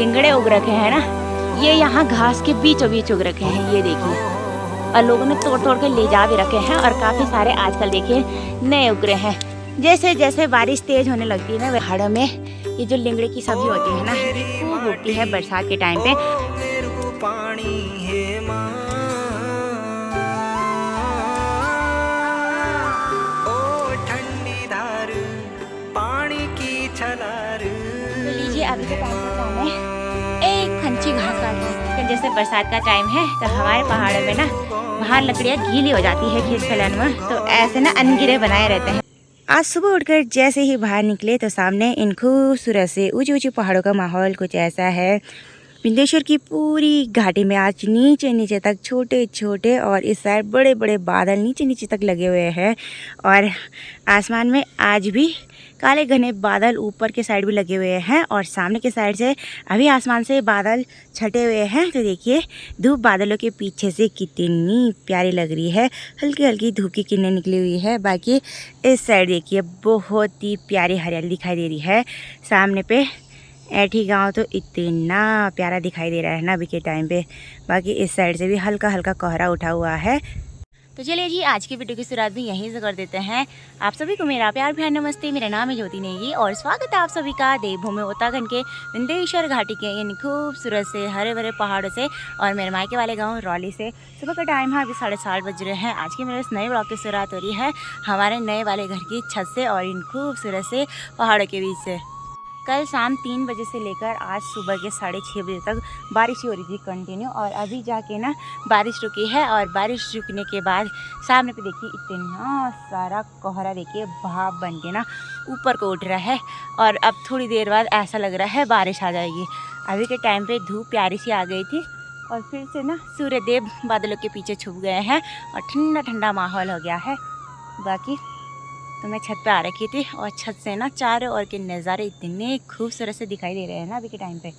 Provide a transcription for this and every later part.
लिंगड़े उग रखे हैं ना, ये यहाँ घास के बीचों बीच उग रखे हैं, ये देखिए। और लोगों ने तोड़ तोड़ के ले जा भी रखे हैं और काफ़ी सारे आजकल देखिए नए उग रहे हैं। जैसे जैसे बारिश तेज होने लगती है ना, पहाड़ों में ये जो लिंगड़े की सब्जी होती है ना, ये खूब उगती है बरसात के टाइम पे। तो लीजिए अभी के टाइम का काम है एक खंची घास काटने। जैसे बरसात का टाइम है तो हमारे पहाड़ों में ना बाहर लकड़ियाँ गीली हो जाती है खेत खलिहान में, तो ऐसे ना अनगिरे बनाए रहते हैं। आज सुबह उठकर जैसे ही बाहर निकले तो सामने इन खूबसूरत से ऊंची ऊंची पहाड़ों का माहौल कुछ ऐसा है। विंध्येश्वर की पूरी घाटी में आज नीचे नीचे तक छोटे छोटे और इस साइड बड़े बड़े बादल नीचे नीचे तक लगे हुए हैं। और आसमान में आज भी काले घने बादल ऊपर के साइड भी लगे हुए हैं और सामने के साइड से अभी आसमान से बादल छटे हुए हैं। तो देखिए धूप बादलों के पीछे से कितनी प्यारी लग रही है, हल्की हल्की धूप की किरणें निकली हुई है। बाकी इस साइड देखिए बहुत ही प्यारी हरियाली दिखाई दे रही है। सामने पे ऐठी गांव तो इतना प्यारा दिखाई दे रहा है ना अभी के टाइम पे। बाकी इस साइड से भी हल्का हल्का कोहरा उठा हुआ है। तो चलिए जी आज की वीडियो की शुरुआत भी यहीं से कर देते हैं। आप सभी को मेरा प्यार भ्यार नमस्ते। मेरा नाम है ज्योति नेगी और स्वागत है आप सभी का देवभूमि उत्तराखंड के विंध्येश्वर घाटी के इन खूबसूरत से हरे भरे पहाड़ों से और मेरे मायके वाले गांव रौली से। सुबह का टाइम है, अभी 7:30 बज रहे हैं। आज की मेरे इस नए ब्लॉग की शुरुआत हो रही है हमारे नए वाले घर की छत से और इन खूबसूरत से पहाड़ों के बीच से। कल शाम 3 बजे से लेकर आज सुबह के 6:30 बजे तक बारिश हो रही थी कंटिन्यू, और अभी जाके ना बारिश रुकी है। और बारिश रुकने के बाद सामने पे देखिए इतना सारा कोहरा देखिए भाप बन के ना ऊपर को उठ रहा है। और अब थोड़ी देर बाद ऐसा लग रहा है बारिश आ जाएगी। अभी के टाइम पे धूप प्यारी सी आ गई थी और फिर से ना सूर्यदेव बादलों के पीछे छुप गए हैं और ठंडा ठंडा माहौल हो गया है। बाकी तो मैं छत पे आ रखी थी और छत से ना चारों ओर के नज़ारे इतने खूबसूरत से दिखाई दे रहे हैं ना अभी के टाइम पे।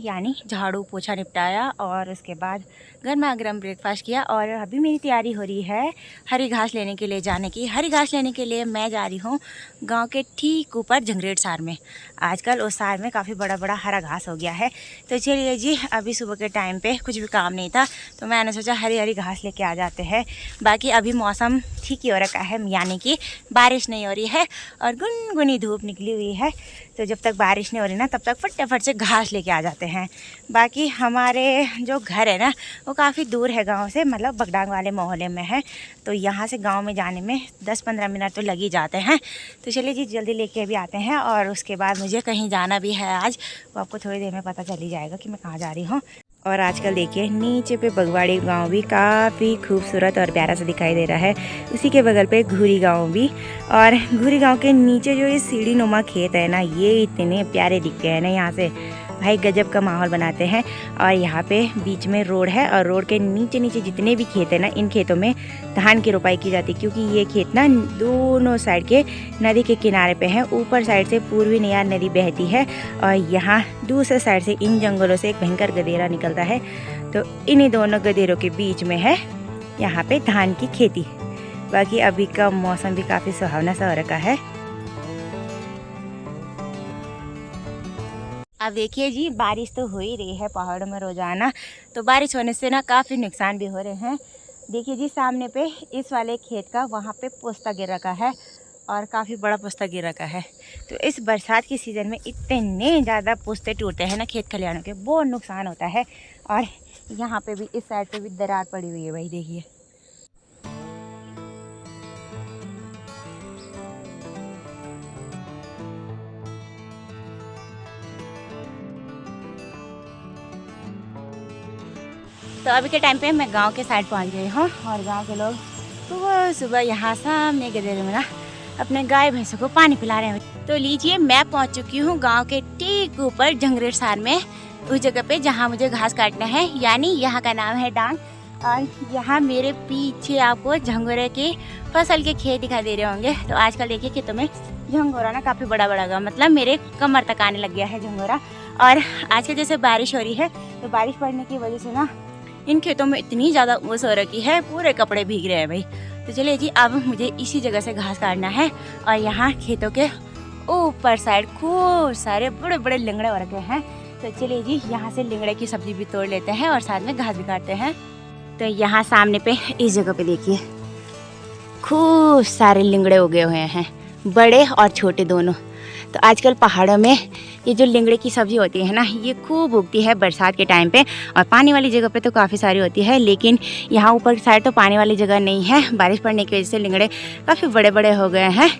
यानी झाड़ू पोछा निपटाया और उसके बाद गर्मा गर्म ब्रेकफास्ट किया। और अभी मेरी तैयारी हो रही है हरी घास लेने के लिए जाने की। हरी घास लेने के लिए मैं जा रही हूँ गांव के ठीक ऊपर झंगरेट सार में। आजकल उस सार में काफ़ी बड़ा बड़ा हरा घास हो गया है। तो चलिए जी अभी सुबह के टाइम पे कुछ भी काम नहीं था तो मैंने सोचा हरी हरी घास लेके आ जाते हैं। बाकी अभी मौसम ठीक ही हो रखा है, यानी कि बारिश नहीं हो रही है और गुनगुनी धूप निकली हुई है। तो जब तक बारिश नहीं हो रही ना तब तक फटाफट से घास लेके आ जाते हैं। बाकी हमारे जो घर है ना वो काफ़ी दूर है गांव से, मतलब बगडांग वाले मोहल्ले में है। तो यहाँ से गांव में जाने में 10-15 मिनट तो लग ही जाते हैं। तो चलिए जी जल्दी लेके भी आते हैं। और उसके बाद मुझे कहीं जाना भी है आज, वो आपको थोड़ी देर में पता चल ही जाएगा कि मैं कहाँ जा रही हूँ। और आजकल देखिए नीचे पे बगवाड़ी गांव भी काफ़ी खूबसूरत और प्यारा सा दिखाई दे रहा है। उसी के बगल पे घूरी गांव भी। और घूरी गांव के नीचे जो ये सीढ़ी नुमा खेत है ना, ये इतने प्यारे दिखते हैं ना यहाँ से, भाई गजब का माहौल बनाते हैं। और यहाँ पे बीच में रोड है और रोड के नीचे नीचे जितने भी खेत है ना, इन खेतों में धान की रोपाई की जाती है। क्योंकि ये खेत ना दोनों साइड के नदी के किनारे पे हैं। ऊपर साइड से पूर्वी नयार नदी बहती है और यहाँ दूसरे साइड से इन जंगलों से एक भयंकर गदेरा निकलता है। तो इन्हीं दोनों गदेरों के बीच में है यहाँ पे धान की खेती। बाकी अभी का मौसम भी काफ़ी सुहावना सा हो रखा है। अब देखिए जी बारिश तो हो ही रही है पहाड़ों में रोजाना, तो बारिश होने से ना काफ़ी नुकसान भी हो रहे हैं। देखिए जी सामने पे इस वाले खेत का वहाँ पे पोस्ता गिर रखा है और काफ़ी बड़ा पोस्ता गिर रखा है। तो इस बरसात के सीज़न में इतने ज़्यादा पोस्ते टूटते हैं ना खेत खलिहानों के, बहुत नुकसान होता है। और यहाँ पे भी इस साइड पे भी दरार पड़ी हुई है भाई देखिए। तो अभी के टाइम पे मैं गांव के साइड पहुंच गई हूँ और गांव के लोग सुबह सुबह यहाँ सामने गदेरे में ना अपने गाय भैंसों को पानी पिला रहे हैं। तो लीजिए मैं पहुंच चुकी हूँ गांव के ठीक ऊपर झंगरेट सार में, उस जगह पे जहाँ मुझे घास काटना है। यानी यहाँ का नाम है डांग। और यहाँ मेरे पीछे आपको झंगोरे की फसल के खेत दिखाई दे रहे होंगे। तो आजकल देखिए खेतों में झंगोरा ना काफ़ी बड़ा बड़ा होगा, मतलब मेरे कमर तक आने लग गया है झंगोरा। और आजकल जैसे बारिश हो रही है तो बारिश पड़ने की वजह से ना इन खेतों में इतनी ज़्यादा ओस हो रखी है, पूरे कपड़े भीग रहे हैं भाई। तो चलिए जी, अब मुझे इसी जगह से घास काटना है और यहाँ खेतों के ऊपर साइड खूब सारे बड़े बड़े लिंगड़े हो रखे हैं। तो चलिए जी, यहाँ से लिंगड़े की सब्जी भी तोड़ लेते हैं और साथ में घास भी काटते हैं। तो यहाँ सामने पे इस जगह पे देखिए खूब सारे लिंगड़े उगे हुए हैं, बड़े और छोटे दोनों। तो आजकल पहाड़ों में ये जो लिंगड़े की सब्ज़ी होती है ना, ये खूब उगती है बरसात के टाइम पे, और पानी वाली जगह पे तो काफ़ी सारी होती है, लेकिन यहाँ ऊपर साइड तो पानी वाली जगह नहीं है। बारिश पड़ने की वजह से लिंगड़े काफ़ी बड़े बड़े हो गए हैं।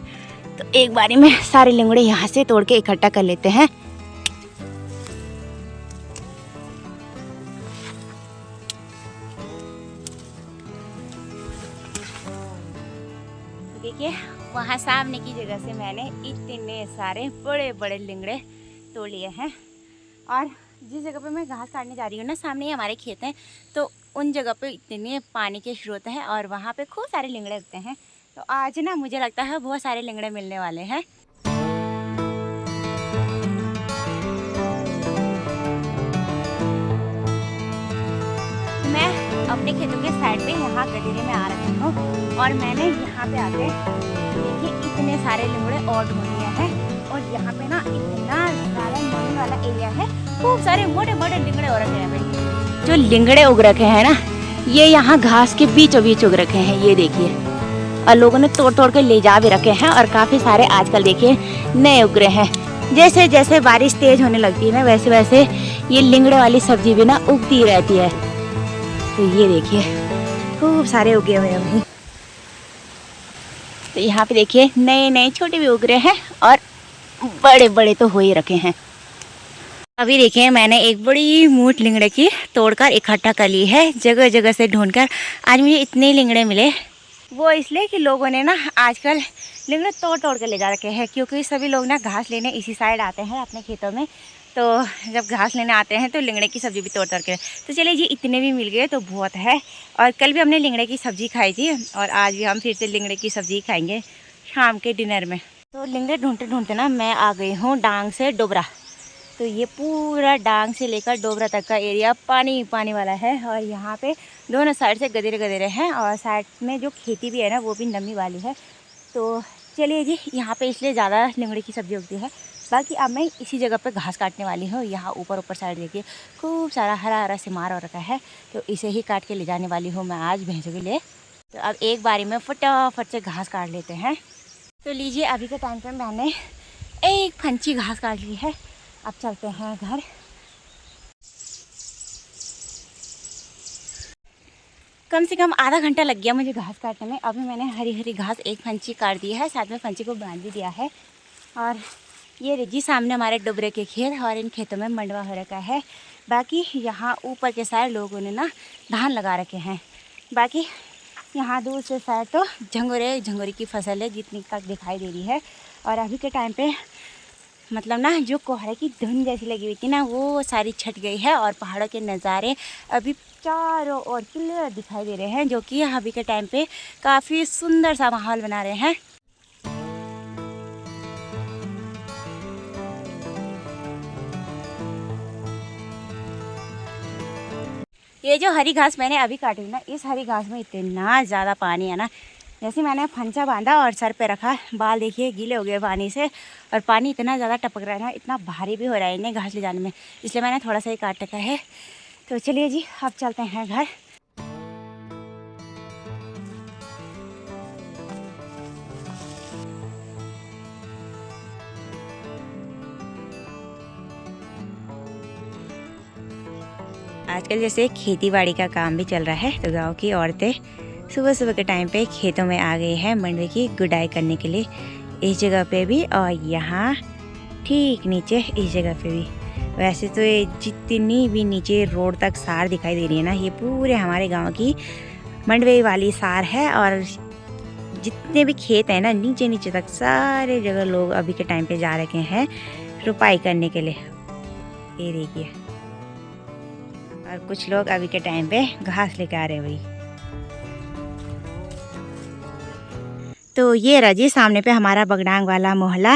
तो एक बारी में सारे लिंगड़े यहाँ से तोड़ के इकट्ठा कर लेते हैं। देखिए वहाँ सामने की जगह से मैंने इतने सारे बड़े बड़े लिंगड़े तोड़ लिए हैं। और जिस जगह पे मैं घास काटने जा रही हूँ ना, सामने ही हमारे खेत हैं, तो उन जगह पे इतने पानी के स्रोत हैं और वहाँ पे खूब सारे लिंगड़े उगते हैं। तो आज ना मुझे लगता है बहुत सारे लिंगड़े मिलने वाले हैं। मैं अपने खेतों के साइड पे यहाँ गड्ढे में आ रखी हूँ और मैंने यहाँ पे आके देखिए इतने सारे लिंगड़े और ढूंढ लिए हैं। और यहाँ पे ना इतना ज़्यादा मरून वाला एरिया है, खूब सारे मोटे मोटे लिंगड़े हो रखे हैं भाई। जो लिंगड़े उग रखे हैं ना, ये यहाँ घास के बीचों बीच उग रखे हैं, ये देखिए। और लोगों ने तोड़ तोड़ के ले जा भी रखे हैं और काफ़ी सारे आजकल देखिए नए उग रहे हैं। जैसे जैसे बारिश तेज़ होने लगती है ना, वैसे वैसे ये लिंगड़े वाली सब्जी भी ना उगती रहती है। तो ये देखिए खूब सारे उगे हुए हैं भाई। तो यहाँ पे देखिए नए नए छोटे भी उग रहे हैं और बड़े बड़े तो हो ही रखे हैं। अभी देखिए मैंने एक बड़ी मूठ लिंगड़े की तोड़कर इकट्ठा कर ली है, जगह जगह से ढूंढकर। आज मुझे इतने लिंगड़े मिले, वो इसलिए कि लोगों ने ना आजकल लिंगड़े तोड़ तोड़ के ले जा रखे हैं, क्योंकि सभी लोग ना घास लेने इसी साइड आते हैं अपने खेतों में। तो जब घास लेने आते हैं तो लिंगड़े की सब्ज़ी भी तोड़ तोड़ के। तो चलिए जी, इतने भी मिल गए तो बहुत है। और कल भी हमने लिंगड़े की सब्ज़ी खाई थी और आज भी हम फिर से लिंगड़े की सब्ज़ी खाएंगे शाम के डिनर में। तो लिंगड़े ढूंढते ढूंढते ना मैं आ गई हूँ डांग से डोबरा। तो ये पूरा डांग से लेकर डोबरा तक का एरिया पानी पानी वाला है और यहाँ पे दोनों साइड से गदेरे गदेरे हैं और साइड में जो खेती भी है ना, वो भी नमी वाली है। तो चलिए जी, यहाँ पे इसलिए ज़्यादा लिंगड़े की सब्ज़ी उगती है। बाकी अब मैं इसी जगह पे घास काटने वाली हूँ। यहाँ ऊपर साइड देखिए खूब सारा हरा हरा सिमार हो रखा है, तो इसे ही काट के ले जाने वाली हूँ मैं आज भैंसों के लिए। तो अब एक बारी में फटाफट से घास काट लेते हैं। तो लीजिए, अभी के टाइम पे मैंने एक फंची घास काट ली है। अब चलते हैं घर। कम से कम आधा घंटा लग गया मुझे घास काटने में। अभी मैंने हरी हरी घास एक फंची काट दी है, साथ में फंची को बांध भी दिया है। और ये रजी सामने हमारे डुबरे के खेत, और इन खेतों में मंडवा हो रखा है। बाकी यहाँ ऊपर के साइड लोगों ने ना धान लगा रखे हैं। बाकी यहाँ दूर से साइड तो झंगोरे की फसल है जितनी तक दिखाई दे रही है। और अभी के टाइम पे मतलब ना जो कोहरे की धुंध जैसी लगी हुई थी ना, वो सारी छट गई है और पहाड़ों के नज़ारे अभी चारों ओर क्लियर दिखाई दे रहे हैं, जो कि अभी के टाइम पे काफ़ी सुंदर सा माहौल बना रहे हैं। ये जो हरी घास मैंने अभी काटी ना, इस हरी घास में इतना ज़्यादा पानी है ना। जैसे मैंने फंचा बांधा और सर पे रखा, बाल देखिए गीले हो गए पानी से, और पानी इतना ज़्यादा टपक रहा है ना, इतना भारी भी हो रहा है इन्हें घास ले जाने में, इसलिए मैंने थोड़ा सा ही काट रखा है। तो चलिए जी, अब चलते हैं घर। आजकल जैसे खेती बाड़ी का काम भी चल रहा है, तो गांव की औरतें सुबह सुबह के टाइम पे खेतों में आ गई है मंडवे की गुडाई करने के लिए। इस जगह पे भी और यहाँ ठीक नीचे इस जगह पे भी। वैसे तो ये जितनी भी नीचे रोड तक सार दिखाई दे रही है ना, ये पूरे हमारे गांव की मंडवे वाली सार है। और जितने भी खेत हैं ना, नीचे नीचे तक सारे जगह लोग अभी के टाइम पे जा रखे हैं रुपाई करने के लिए। ये देखिए, और कुछ लोग अभी के टाइम पे घास लेके आ रहे हैं भाई। तो ये रजी सामने पे हमारा बगडांग वाला मोहल्ला,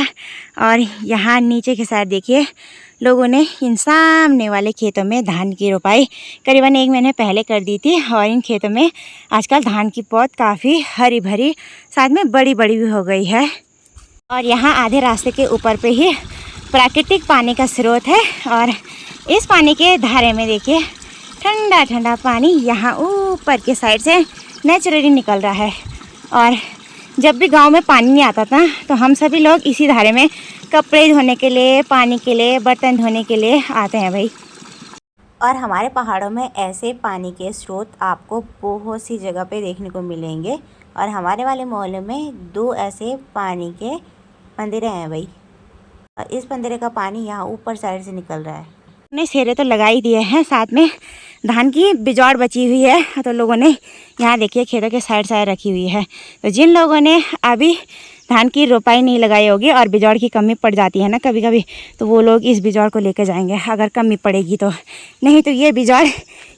और यहाँ नीचे के साइड देखिए लोगों ने इन सामने वाले खेतों में धान की रोपाई करीबन 1 महीने पहले कर दी थी और इन खेतों में आजकल धान की पौध काफ़ी हरी भरी साथ में बड़ी बड़ी भी हो गई है। और यहाँ आधे रास्ते के ऊपर पे ही प्राकृतिक पानी का स्रोत है और इस पानी के धारे में देखिए ठंडा ठंडा पानी यहाँ ऊपर के साइड से नेचुरली निकल रहा है। और जब भी गांव में पानी नहीं आता था तो हम सभी लोग इसी धारे में कपड़े धोने के लिए, पानी के लिए, बर्तन धोने के लिए आते हैं भाई। और हमारे पहाड़ों में ऐसे पानी के स्रोत आपको बहुत सी जगह पे देखने को मिलेंगे और हमारे वाले मोहल्ले में 2 ऐसे पानी के मंदिर हैं भाई। और इस मंदिर का पानी यहाँ ऊपर साइड से निकल रहा है। ने सेरे तो लगा ही दिए हैं, साथ में धान की बिजौड़ बची हुई है तो लोगों ने यहाँ देखिए खेतों के साइड साइड रखी हुई है। तो जिन लोगों ने अभी धान की रोपाई नहीं लगाई होगी और बिजौड़ की कमी पड़ जाती है ना कभी कभी, तो वो लोग इस बिजौड़ को लेकर जाएंगे अगर कमी पड़ेगी तो। नहीं तो ये बिजौड़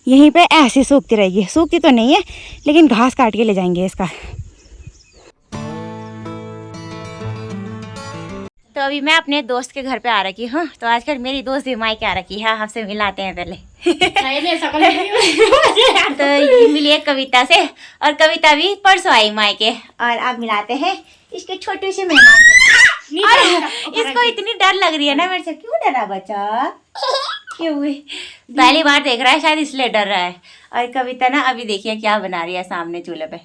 यहीं पे ऐसे सूखती रहेगी। सूखती तो नहीं है लेकिन घास काट के ले जाएंगे इसका। तो अभी मैं अपने दोस्त के घर पे आ रखी हूँ। तो आजकल मेरी दोस्त भी मायके आ रखी है, हमसे मिलाते हैं पहले। तो ये मिली है कविता से और कविता भी परसों आई मायके और आप मिलाते हैं इसके छोटे से मेहमान से। और इसको इतनी डर लग रही है ना मेरे से। क्यों डरा बच्चा? क्यों? पहली बार देख रहा है शायद इसलिए डर रहा है। और कविता ना अभी देखिए क्या बना रही है सामने चूल्हे पे।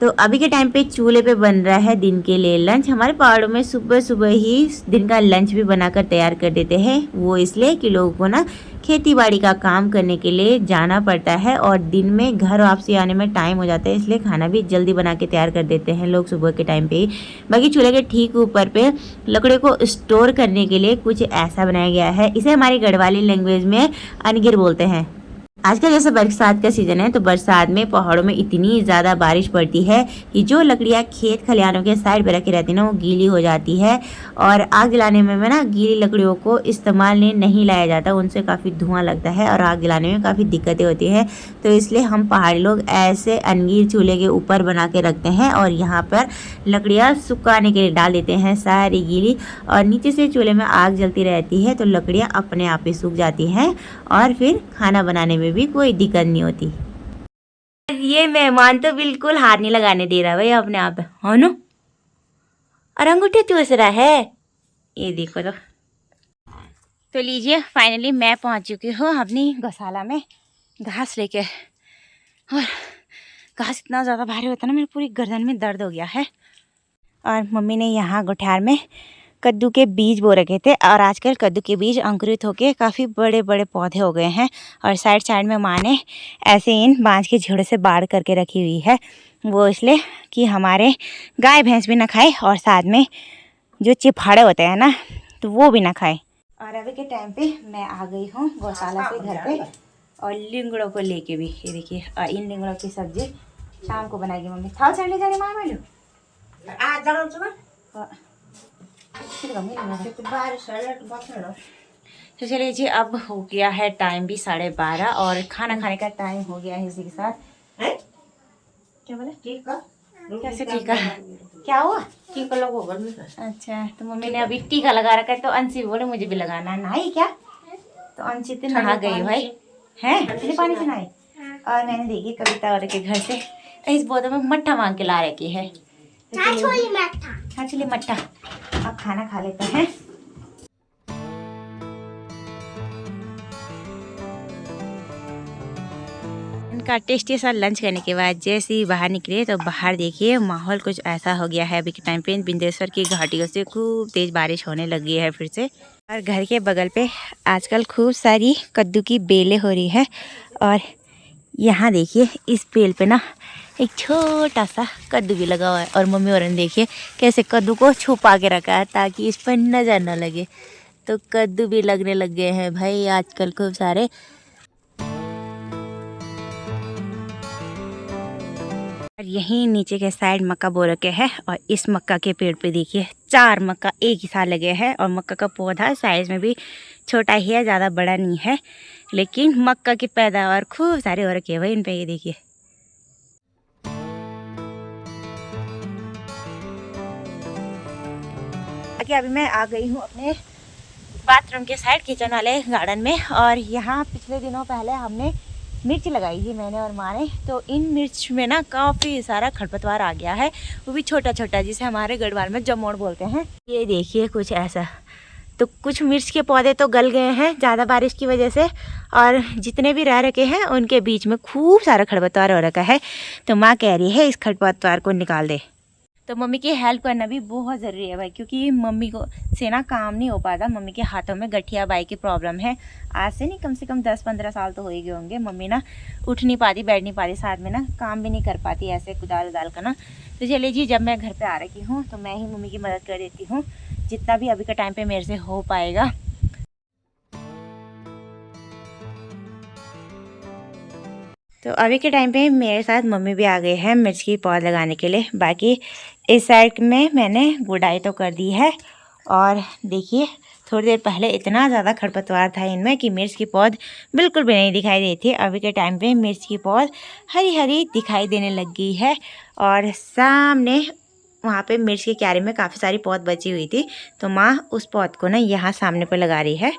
तो अभी के टाइम पे चूल्हे पे बन रहा है दिन के लिए लंच। हमारे पहाड़ों में सुबह सुबह ही दिन का लंच भी बनाकर तैयार कर देते हैं। वो इसलिए कि लोगों को ना खेती बाड़ी का काम करने के लिए जाना पड़ता है और दिन में घर वापसी आने में टाइम हो जाता है, इसलिए खाना भी जल्दी बना के तैयार कर देते हैं लोग सुबह के टाइम पे ही। बाकी चूल्हे के ठीक ऊपर पे लकड़ी को स्टोर करने के लिए कुछ ऐसा बनाया गया है। इसे हमारी गढ़वाली लैंग्वेज में अनगिर बोलते हैं। आजकल जैसे बरसात का सीजन है तो बरसात में पहाड़ों में इतनी ज़्यादा बारिश पड़ती है कि जो लकड़ियाँ खेत खलिहानों के साइड पे रखी रहती है ना वो गीली हो जाती है। और आग जलाने में ना गीली लकड़ियों को इस्तेमाल नहीं लाया जाता, उनसे काफ़ी धुआं लगता है और आग जलाने में काफ़ी दिक्कतें होती हैं। तो इसलिए हम पहाड़ी लोग ऐसे अनगीर चूल्हे के ऊपर बना के रखते हैं और यहाँ पर लकड़ियाँ सुखाने के लिए डाल देते हैं सारी गीली, और नीचे से चूल्हे में आग जलती रहती है तो लकड़ियाँ अपने आप ही सूख जाती हैं और फिर खाना बनाने में भी कोई दिक्कत नहीं होती। ये मेहमान तो बिल्कुल हाथ नहीं लगाने दे रहा भाई अपने आप है ना, और अंगूठे चूस रहा है। ये देखो तो लीजिए फाइनली मैं पहुंच चुकी हूँ अपनी गौशाला में घास लेके। और घास इतना ज़्यादा भारी होता है ना मेरी पूरी गर्दन में दर्द हो गया है। और मम्मी ने यहाँ गुठार में कद्दू के बीज बो रखे थे और आजकल कद्दू के बीज अंकुरित होके काफ़ी बड़े बड़े पौधे हो गए हैं। और साइड साइड में माँ ने ऐसे इन बांस के झीड़ों से बाढ़ करके रखी हुई है, वो इसलिए कि हमारे गाय भैंस भी ना खाए और साथ में जो चिफाड़े होते हैं ना तो वो भी ना खाए। और अभी के टाइम पे मैं आ गई हूँ गौशाला से घर पे और लिंगड़ों को लेके भी। ये देखिए इन लिंगड़ों की सब्जी शाम को बनाएगी मम्मी। था चढ़ जाने माँ मैं तो चलिए जी, अब हो गया है टाइम भी 12:30 और खाना खाने का टाइम हो गया है इसी के साथ। क्या बोले? कैसे टीका? क्या हुआ? टीका लगो। अच्छा तो मम्मी ने अभी टीका लगा रखा है तो अंशी बोले मुझे भी लगाना है। नहाई क्या? तो अंशी तो नहा गई भाई हैं, ठंडे पानी से नहाई। और मैंने देखी कविता और के घर से इस बोतल में मट्ठा मांग के ला रखी है। हाँ चलिए मट्ठा अब खाना खा लेते हैं। इनका टेस्टी सा लंच करने के बाद जैसे ही बाहर निकले तो बाहर देखिए माहौल कुछ ऐसा हो गया है। अभी के टाइम पे बिंदेश्वर की घाटियों से खूब तेज़ बारिश होने लगी है फिर से। और घर के बगल पे आजकल खूब सारी कद्दू की बेलें हो रही है। और यहाँ देखिए इस बेल पे ना एक छोटा सा कद्दू भी लगा हुआ है और मम्मी और ने देखिए कैसे कद्दू को छुपा के रखा है ताकि इस पर नज़र न लगे। तो कद्दू भी लगने लग गए हैं भाई आजकल खूब सारे। और यहीं नीचे के साइड मक्का बो रखे हैं और इस मक्का के पेड़ पे देखिए 4 मक्का एक ही साथ लगे हैं। और मक्का का पौधा साइज में भी छोटा ही है, ज़्यादा बड़ा नहीं है, लेकिन मक्का की पैदावार खूब सारे हो रखे हैं भाई इन पे। ये देखिए अभी मैं आ गई हूँ अपने बाथरूम के साइड किचन वाले गार्डन में। और यहाँ पिछले दिनों पहले हमने मिर्च लगाई थी मैंने और माँ ने, तो इन मिर्च में ना काफ़ी सारा खरपतवार आ गया है, वो भी छोटा छोटा, जिसे हमारे गढ़वाल में जमोड़ बोलते हैं। ये देखिए कुछ ऐसा। तो कुछ मिर्च के पौधे तो गल गए हैं ज़्यादा बारिश की वजह से, और जितने भी रह रखे हैं उनके बीच में खूब सारा खरपतवार हो रखा है। तो माँ कह रही है इस खरपतवार को निकाल दे। तो मम्मी की हेल्प करना भी बहुत ज़रूरी है भाई, क्योंकि मम्मी को से ना काम नहीं हो पाता। मम्मी के हाथों में गठिया बाई की प्रॉब्लम है। आज से नहीं, कम से कम 10-15 साल तो हो ही गए होंगे। मम्मी ना उठ नहीं पाती, बैठ नहीं पाती, साथ में ना काम भी नहीं कर पाती ऐसे कुदाल उदाल का ना। तो चलिए जी, जब मैं घर पे आ रखी हूँ तो मैं ही मम्मी की मदद कर देती हूँ जितना भी अभी के टाइम पे मेरे से हो पाएगा। तो अभी के टाइम पे मेरे साथ मम्मी भी आ गए हैं मिर्च की पौध लगाने के लिए। बाकी इस साइड में मैंने गुड़ाई तो कर दी है। और देखिए थोड़ी देर पहले इतना ज़्यादा खरपतवार था इनमें कि मिर्च की पौध बिल्कुल भी नहीं दिखाई देती। अभी के टाइम पे मिर्च की पौध हरी हरी दिखाई देने लग गई है। और सामने वहाँ पे मिर्च की क्यारी में काफ़ी सारी पौध बची हुई थी, तो माँ उस पौध को ना यहाँ सामने पर लगा रही है।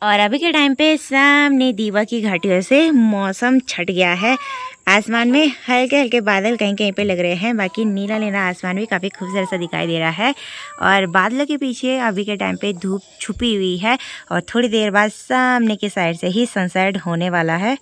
और अभी के टाइम पे सामने दीवा की घाटियों से मौसम छट गया है। आसमान में हल्के हल्के बादल कहीं कहीं पे लग रहे हैं। बाकी नीला नीला आसमान भी काफ़ी खूबसूरत सा दिखाई दे रहा है। और बादलों के पीछे अभी के टाइम पे धूप छुपी हुई है, और थोड़ी देर बाद सामने की साइड से ही सनसेट होने वाला है।